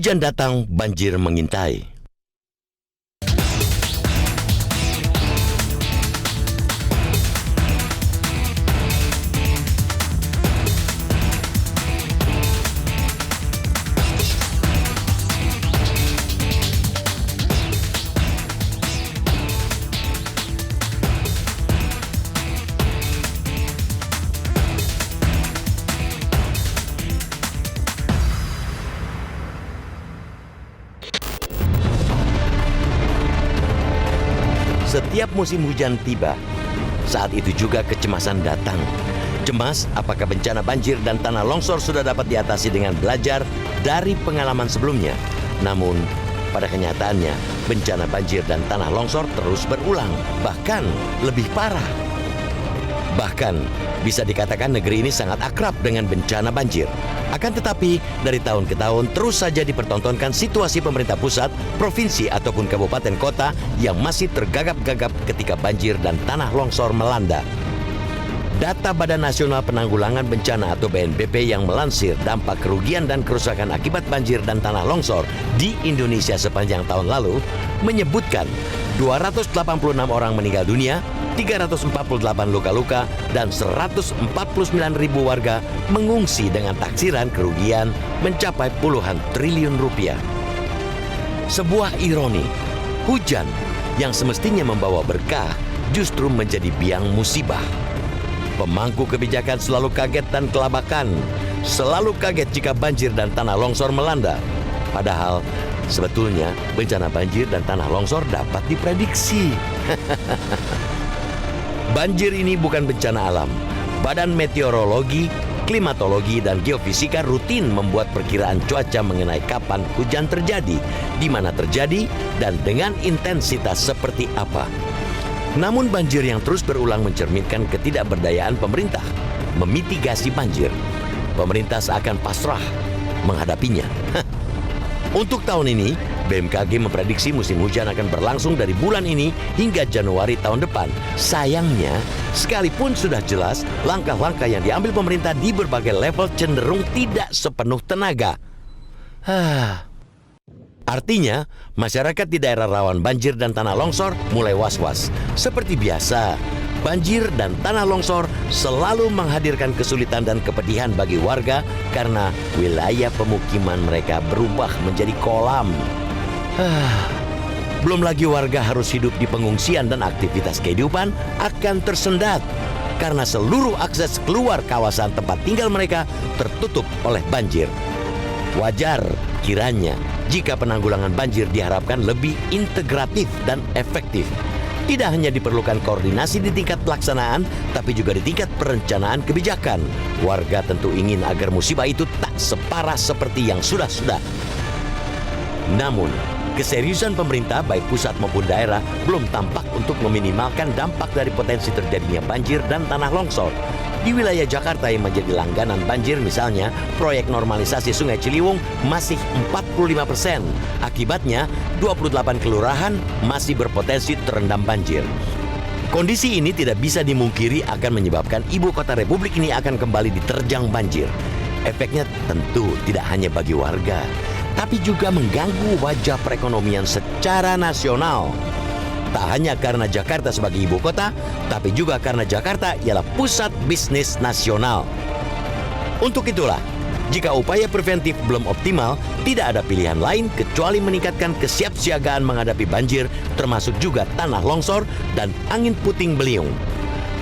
Hujan datang, banjir mengintai. Setiap musim hujan tiba, saat itu juga kecemasan datang. Cemas apakah bencana banjir dan tanah longsor sudah dapat diatasi dengan belajar dari pengalaman sebelumnya. Namun, pada kenyataannya, bencana banjir dan tanah longsor terus berulang, bahkan lebih parah. Bahkan, bisa dikatakan negeri ini sangat akrab dengan bencana banjir. Akan tetapi, dari tahun ke tahun terus saja dipertontonkan situasi pemerintah pusat, provinsi ataupun kabupaten kota yang masih tergagap-gagap ketika banjir dan tanah longsor melanda. Data Badan Nasional Penanggulangan Bencana atau BNPB yang melansir dampak kerugian dan kerusakan akibat banjir dan tanah longsor di Indonesia sepanjang tahun lalu menyebutkan 286 orang meninggal dunia, 348 luka-luka, dan 149.000 warga mengungsi dengan taksiran kerugian mencapai puluhan triliun rupiah. Sebuah ironi, hujan yang semestinya membawa berkah justru menjadi biang musibah. Pemangku kebijakan selalu kaget dan kelabakan, selalu kaget jika banjir dan tanah longsor melanda. Padahal sebetulnya bencana banjir dan tanah longsor dapat diprediksi. Banjir ini bukan bencana alam. Badan Meteorologi, Klimatologi, dan Geofisika rutin membuat perkiraan cuaca mengenai kapan hujan terjadi, di mana terjadi, dan dengan intensitas seperti apa. Namun banjir yang terus berulang mencerminkan ketidakberdayaan pemerintah memitigasi banjir. Pemerintah seakan pasrah menghadapinya. Untuk tahun ini, BMKG memprediksi musim hujan akan berlangsung dari bulan ini hingga Januari tahun depan. Sayangnya, sekalipun sudah jelas, langkah-langkah yang diambil pemerintah di berbagai level cenderung tidak sepenuh tenaga. Artinya, masyarakat di daerah rawan banjir dan tanah longsor mulai was-was. Seperti biasa, banjir dan tanah longsor selalu menghadirkan kesulitan dan kepedihan bagi warga karena wilayah pemukiman mereka berubah menjadi kolam. Belum lagi warga harus hidup di pengungsian dan aktivitas kehidupan akan tersendat karena seluruh akses keluar kawasan tempat tinggal mereka tertutup oleh banjir. Wajar kiranya jika penanggulangan banjir diharapkan lebih integratif dan efektif. Tidak hanya diperlukan koordinasi di tingkat pelaksanaan, tapi juga di tingkat perencanaan kebijakan. Warga tentu ingin agar musibah itu tak separah seperti yang sudah-sudah. Namun, keseriusan pemerintah baik pusat maupun daerah belum tampak untuk meminimalkan dampak dari potensi terjadinya banjir dan tanah longsor. Di wilayah Jakarta yang menjadi langganan banjir misalnya, proyek normalisasi Sungai Ciliwung masih 45%. Akibatnya, 28 kelurahan masih berpotensi terendam banjir. Kondisi ini tidak bisa dimungkiri akan menyebabkan ibu kota Republik ini akan kembali diterjang banjir. Efeknya tentu tidak hanya bagi warga, tapi juga mengganggu wajah perekonomian secara nasional. Tak hanya karena Jakarta sebagai ibu kota, tapi juga karena Jakarta ialah pusat bisnis nasional. Untuk itulah, jika upaya preventif belum optimal, tidak ada pilihan lain kecuali meningkatkan kesiapsiagaan menghadapi banjir, termasuk juga tanah longsor dan angin puting beliung.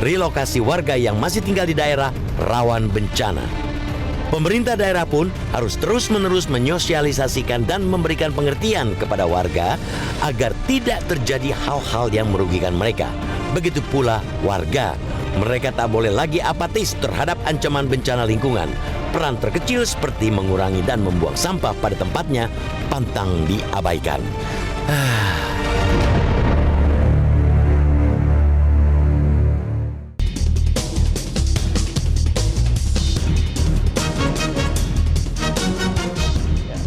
Relokasi warga yang masih tinggal di daerah rawan bencana. Pemerintah daerah pun harus terus-menerus menyosialisasikan dan memberikan pengertian kepada warga agar tidak terjadi hal-hal yang merugikan mereka. Begitu pula warga, mereka tak boleh lagi apatis terhadap ancaman bencana lingkungan. Peran terkecil seperti mengurangi dan membuang sampah pada tempatnya pantang diabaikan.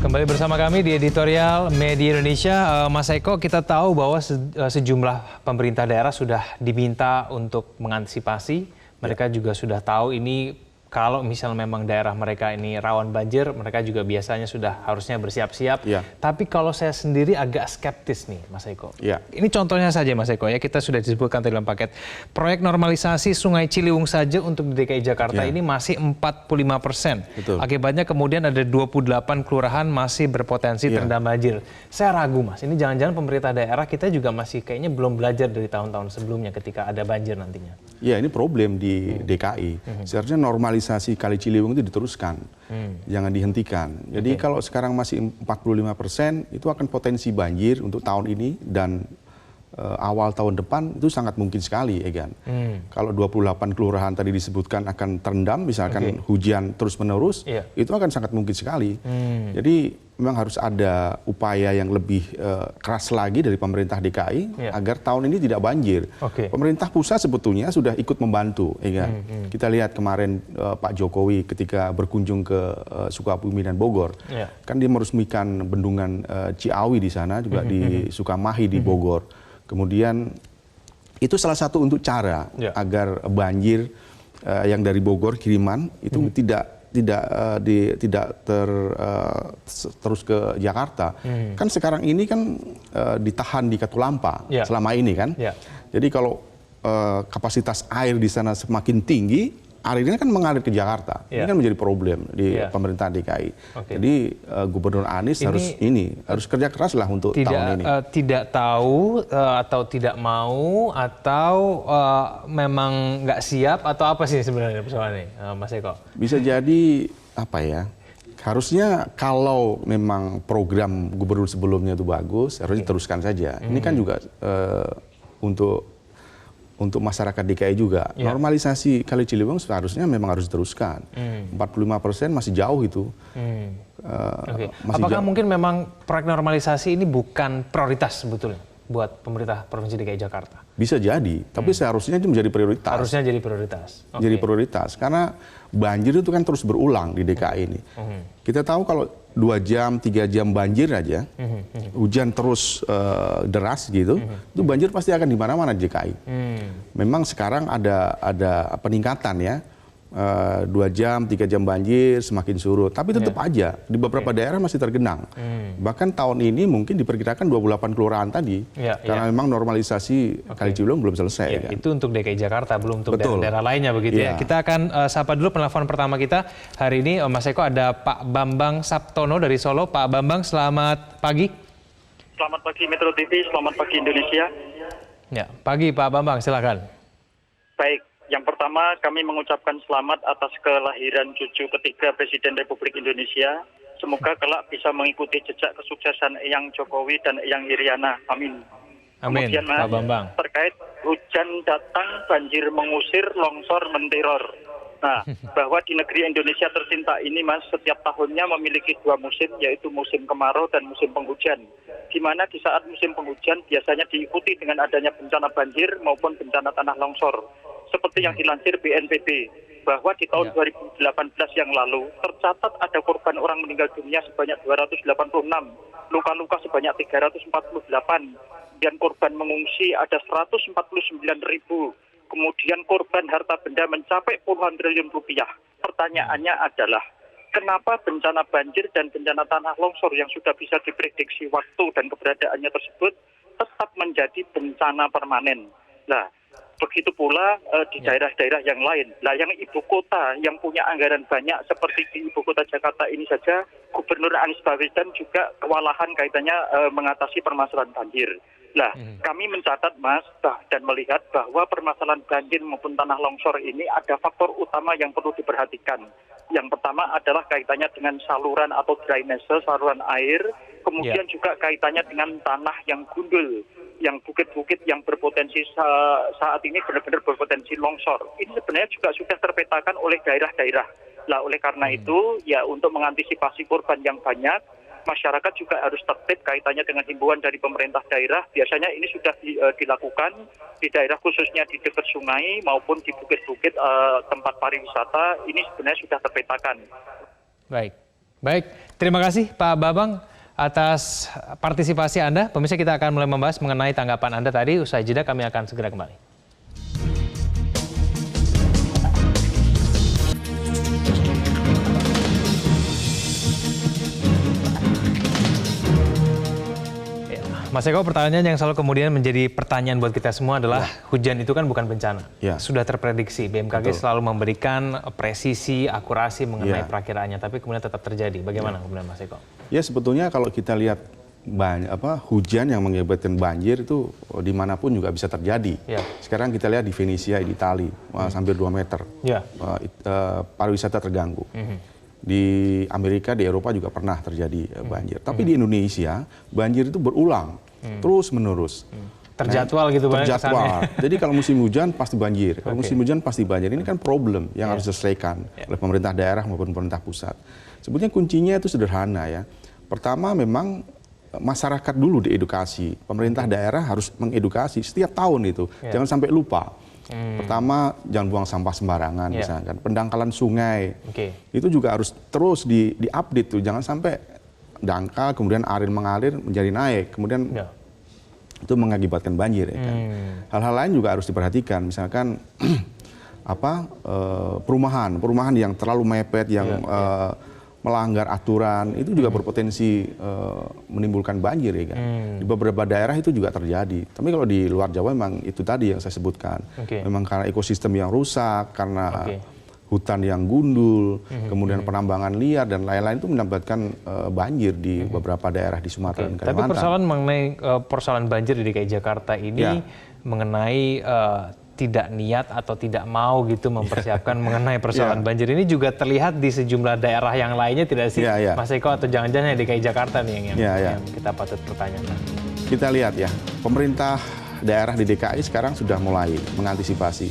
Kembali bersama kami di editorial Media Indonesia. Mas Eko, kita tahu bahwa sejumlah pemerintah daerah sudah diminta untuk mengantisipasi. Mereka juga sudah tahu ini kalau misal memang daerah mereka ini rawan banjir, mereka juga biasanya sudah harusnya bersiap-siap. Ya. Tapi kalau saya sendiri agak skeptis nih, Mas Eko. Ya. Ini contohnya saja, Mas Eko, ya kita sudah disebutkan tadi dalam paket. Proyek normalisasi Sungai Ciliwung saja untuk di DKI Jakarta Ya. ini masih 45%. Betul. Akibatnya kemudian ada 28 kelurahan masih berpotensi Ya. terendam banjir. Saya ragu, Mas. Ini jangan-jangan pemerintah daerah kita juga masih kayaknya belum belajar dari tahun-tahun sebelumnya ketika ada banjir nantinya. Ya, ini problem di DKI. Seharusnya normalisasi Kali Ciliwung itu diteruskan, jangan dihentikan. Jadi kalau sekarang masih 45%, itu akan potensi banjir untuk tahun ini dan awal tahun depan itu sangat mungkin sekali, Egan. Kalau 28 kelurahan tadi disebutkan akan terendam, misalkan hujan terus-menerus, itu akan sangat mungkin sekali. Jadi memang harus ada upaya yang lebih keras lagi dari pemerintah DKI agar tahun ini tidak banjir. Pemerintah pusat sebetulnya sudah ikut membantu, Egan. Kita lihat kemarin Pak Jokowi ketika berkunjung ke Sukabumi dan Bogor, kan dia meresmikan bendungan Ciawi di sana, juga di Sukamahi di Bogor. Kemudian itu salah satu untuk cara agar banjir yang dari Bogor kiriman itu tidak terus ke Jakarta. Kan sekarang ini kan ditahan di Katulampa selama ini kan. Jadi kalau kapasitas air di sana semakin tinggi, air ini kan mengalir ke Jakarta. Ini kan menjadi problem di pemerintahan DKI. Jadi Gubernur Anies harus kerja keras lah untuk tahun ini. Tidak tahu atau tidak mau atau memang nggak siap atau apa sih sebenarnya persoalannya, Mas Eko? Bisa jadi apa ya? Harusnya kalau memang program gubernur sebelumnya itu bagus, harusnya diteruskan saja. Ini kan juga untuk masyarakat DKI juga. Normalisasi Kali Ciliwung seharusnya memang harus diteruskan. 45% masih jauh itu. Apakah mungkin memang proyek normalisasi ini bukan prioritas sebetulnya buat pemerintah Provinsi DKI Jakarta? Bisa jadi, tapi seharusnya itu menjadi prioritas. Harusnya jadi prioritas. Jadi prioritas, karena banjir itu kan terus berulang di DKI ini. Kita tahu kalau 2 jam, 3 jam banjir aja, hujan terus deras gitu, itu banjir pasti akan di mana-mana di DKI. Memang sekarang ada peningkatan ya, 2 jam, 3 jam banjir semakin surut, tapi tetap aja di beberapa daerah masih tergenang. Bahkan tahun ini mungkin diperkirakan 28 kelurahan tadi, karena memang normalisasi Kali Ciliwung belum selesai. Kan? Itu untuk DKI Jakarta, belum untuk daerah-daerah lainnya begitu ya. Kita akan sapa dulu penelpon pertama kita hari ini, Mas Eko, ada Pak Bambang Saptono dari Solo. Pak Bambang, selamat pagi. Selamat pagi Metro TV, selamat pagi Indonesia. Ya, pagi Pak Bambang, silakan. Baik. Yang pertama, kami mengucapkan selamat atas kelahiran cucu ketiga Presiden Republik Indonesia. Semoga kelak bisa mengikuti jejak kesuksesan Eyang Jokowi dan Eyang Iriana. Amin. Amin, Kemudian, Mas, Pak Bambang. terkait hujan datang, banjir mengusir, longsor menteror. Nah, bahwa di negeri Indonesia tercinta ini, Mas, setiap tahunnya memiliki 2 musim, yaitu musim kemarau dan musim penghujan. Di mana di saat musim penghujan biasanya diikuti dengan adanya bencana banjir maupun bencana tanah longsor. Seperti yang dilansir BNPB, bahwa di tahun 2018 yang lalu tercatat ada korban orang meninggal dunia sebanyak 286, luka-luka sebanyak 348, dan korban mengungsi ada 149.000. Kemudian korban harta benda mencapai puluhan triliun rupiah. Pertanyaannya adalah, kenapa bencana banjir dan bencana tanah longsor yang sudah bisa diprediksi waktu dan keberadaannya tersebut tetap menjadi bencana permanen? Nah, begitu pula di daerah-daerah yang lain. Nah, yang ibu kota yang punya anggaran banyak seperti di ibu kota Jakarta ini saja, Gubernur Anies Baswedan juga kewalahan kaitannya mengatasi permasalahan banjir. Nah, kami mencatat, Mas, dan melihat bahwa permasalahan banjir maupun tanah longsor ini ada faktor utama yang perlu diperhatikan. Yang pertama adalah kaitannya dengan saluran atau drainase, saluran air, kemudian juga kaitannya dengan tanah yang gundul, yang bukit-bukit yang berpotensi saat ini benar-benar berpotensi longsor. Ini sebenarnya juga sudah terpetakan oleh daerah-daerah. Nah, oleh karena itu, ya untuk mengantisipasi korban yang banyak, masyarakat juga harus tertib kaitannya dengan himbauan dari pemerintah daerah. Biasanya ini sudah dilakukan di daerah khususnya di dekat sungai maupun di bukit-bukit tempat pariwisata. Ini sebenarnya sudah terpetakan. Baik. Terima kasih Pak Bambang atas partisipasi Anda. Pemirsa, kita akan mulai membahas mengenai tanggapan Anda tadi. Usai jeda kami akan segera kembali. Mas Eko, pertanyaan yang selalu kemudian menjadi pertanyaan buat kita semua adalah hujan itu kan bukan bencana. Ya. Sudah terprediksi, BMKG selalu memberikan presisi, akurasi mengenai perakiraannya, tapi kemudian tetap terjadi. Bagaimana kemudian Mas Eko? Ya sebetulnya kalau kita lihat hujan yang mengakibatkan banjir itu dimanapun juga bisa terjadi. Ya. Sekarang kita lihat di Venesia, di Itali, hampir 2 meter. Ya. Pariwisata terganggu. Di Amerika, di Eropa juga pernah terjadi banjir. Tapi di Indonesia, banjir itu berulang, terus-menerus. Terjadwal gitu Bang, terjadwal. Jadi kalau musim hujan pasti banjir. Kalau musim hujan pasti banjir. Ini kan problem yang harus diselesaikan oleh pemerintah daerah maupun pemerintah pusat. Sebetulnya kuncinya itu sederhana ya. Pertama memang masyarakat dulu diedukasi. Pemerintah daerah harus mengedukasi setiap tahun itu. Jangan sampai lupa. Pertama, jangan buang sampah sembarangan, misalkan pendangkalan sungai, itu juga harus terus diupdate tuh, jangan sampai dangkal kemudian air mengalir menjadi naik, kemudian itu mengakibatkan banjir. Ya kan? Hal-hal lain juga harus diperhatikan, misalkan perumahan yang terlalu mepet, yang melanggar aturan, itu juga berpotensi menimbulkan banjir ya kan. Di beberapa daerah itu juga terjadi. Tapi kalau di luar Jawa memang itu tadi yang saya sebutkan. Memang karena ekosistem yang rusak, karena hutan yang gundul, kemudian penambangan liar dan lain-lain itu menyebabkan banjir di beberapa daerah di Sumatera dan Kalimantan. Tapi persoalan mengenai persoalan banjir di DKI Jakarta ini mengenai tidak niat atau tidak mau gitu mempersiapkan mengenai persoalan banjir ini juga terlihat di sejumlah daerah yang lainnya, tidak sih Mas Eko, atau jangan-jangan DKI Jakarta nih yang kita patut pertanyakan. Kita lihat ya, pemerintah daerah di DKI sekarang sudah mulai mengantisipasi.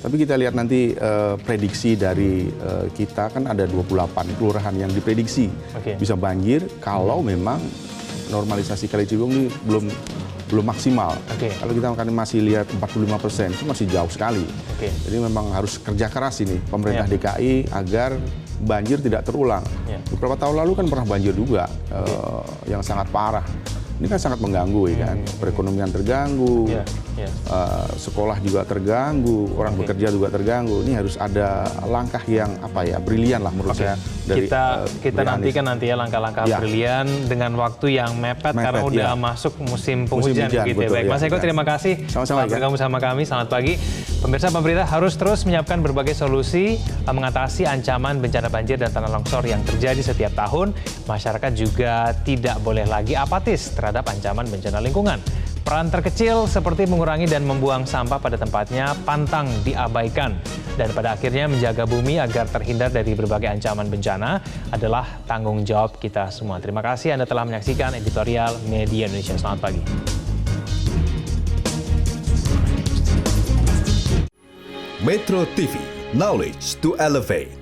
Tapi kita lihat nanti prediksi dari kita kan ada 28 kelurahan yang diprediksi bisa banjir kalau memang normalisasi Kali Ciliwung ini belum maksimal. Kalau kita masih lihat 45%, itu masih jauh sekali. Jadi memang harus kerja keras ini pemerintah DKI agar banjir tidak terulang. Beberapa tahun lalu kan pernah banjir juga yang sangat parah. Ini kan sangat mengganggu ya kan, perekonomian terganggu, sekolah juga terganggu, orang bekerja juga terganggu. Ini harus ada langkah yang brilian lah menurut saya. Dari, kita nantikan nanti ya langkah-langkah brilian dengan waktu yang mepet karena udah masuk musim penghujan gitu ya. Baik, Mas Eko, terima kasih telah bergabung sama kami. Selamat pagi. Pemirsa, pemerintah harus terus menyiapkan berbagai solusi mengatasi ancaman bencana banjir dan tanah longsor yang terjadi setiap tahun. Masyarakat juga tidak boleh lagi apatis terhadap ancaman bencana lingkungan. Peran terkecil seperti mengurangi dan membuang sampah pada tempatnya pantang diabaikan. Dan pada akhirnya menjaga bumi agar terhindar dari berbagai ancaman bencana adalah tanggung jawab kita semua. Terima kasih Anda telah menyaksikan editorial Media Indonesia. Selamat pagi. Metro TV, knowledge to elevate.